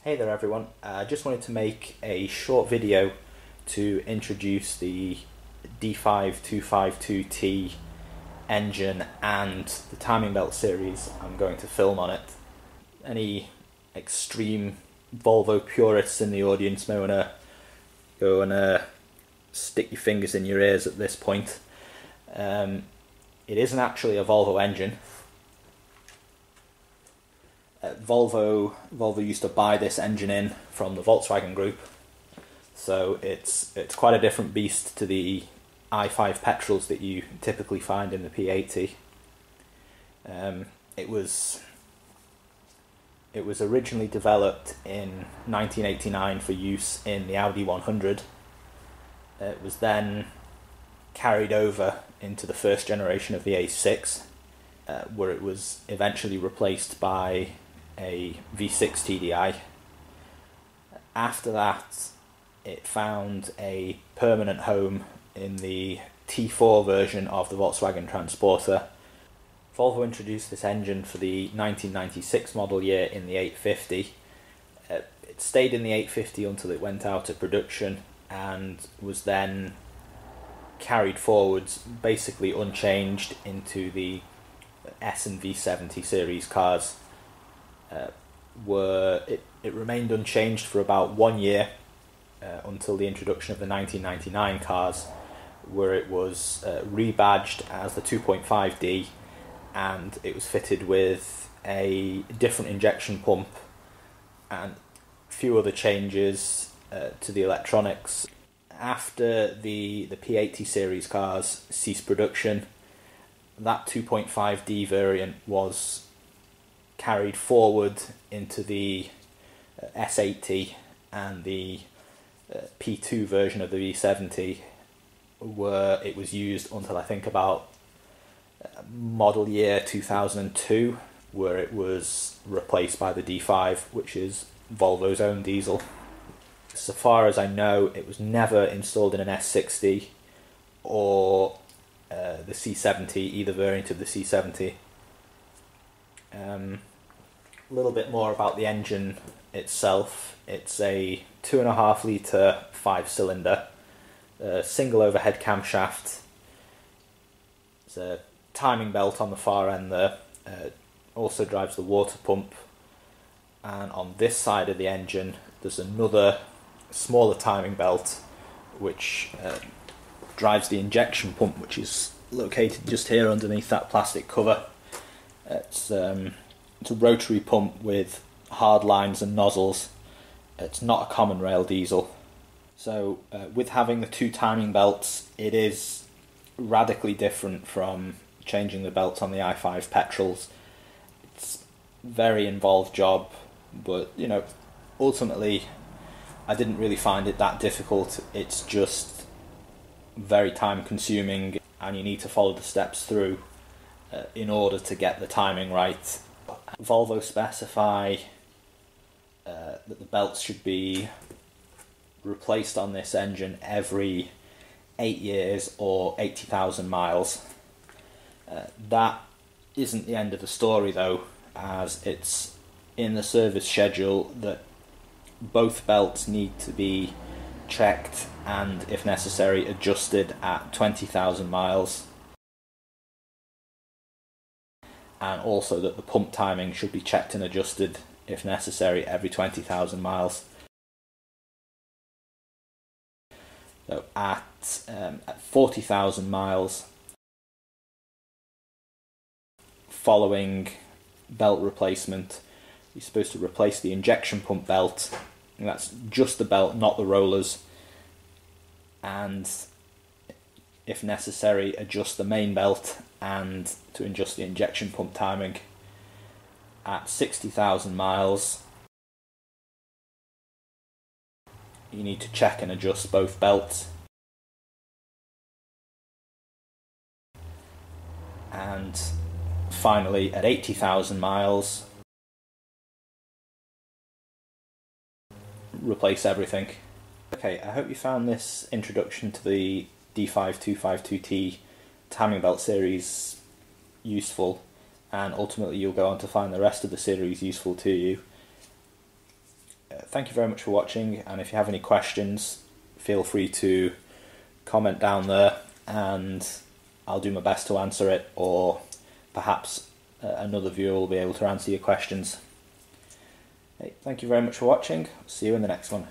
Hey there everyone, I just wanted to make a short video to introduce the D5252T engine and the timing belt series I'm going to film on it. Any extreme Volvo purists in the audience may want to go and stick your fingers in your ears at this point. It isn't actually a Volvo engine. Volvo used to buy this engine in from the Volkswagen Group, so it's quite a different beast to the i5 petrols that you typically find in the P80. It was originally developed in 1989 for use in the Audi 100. It was then carried over into the first generation of the A6, where it was eventually replaced by a V6 TDI. After that, it found a permanent home in the T4 version of the Volkswagen Transporter. Volvo introduced this engine for the 1996 model year in the 850. It stayed in the 850 until it went out of production and was then carried forwards basically unchanged into the S and V70 series cars. It remained unchanged for about 1 year until the introduction of the 1999 cars, where it was rebadged as the 2.5D, and it was fitted with a different injection pump and a few other changes to the electronics. After the P80 series cars ceased production, that 2.5D variant was carried forward into the S80 and the P2 version of the V70, where it was used until I think about model year 2002, where it was replaced by the D5, which is Volvo's own diesel. So far as I know, it was never installed in an S60 or the C70, either variant of the C70. A little bit more about the engine itself. It's a 2.5 litre 5-cylinder, single overhead camshaft. There's a timing belt on the far end there. Also drives the water pump, and on this side of the engine there's another smaller timing belt which drives the injection pump, which is located just here underneath that plastic cover. It's a rotary pump with hard lines and nozzles. It's not a common rail diesel. So with having the two timing belts, it is radically different from changing the belts on the i5 petrols. It's a very involved job, but you know, ultimately I didn't really find it that difficult. It's just very time consuming, and you need to follow the steps through in order to get the timing right. Volvo specify that the belts should be replaced on this engine every 8 years or 80,000 miles. That isn't the end of the story though, as it's in the service schedule that both belts need to be checked and, if necessary, adjusted at 20,000 miles. And also that the pump timing should be checked and adjusted, if necessary, every 20,000 miles. So at 40,000 miles, following belt replacement, you're supposed to replace the injection pump belt, and that's just the belt, not the rollers, and if necessary adjust the main belt and to adjust the injection pump timing. At 60,000 miles you need to check and adjust both belts, and finally at 80,000 miles replace everything. Okay, I hope you found this introduction to the D5252T timing belt series useful, and ultimately you'll go on to find the rest of the series useful to you. thank you very much for watching, and if you have any questions, feel free to comment down there and I'll do my best to answer it, or perhaps another viewer will be able to answer your questions. Hey, thank you very much for watching. See you in the next one.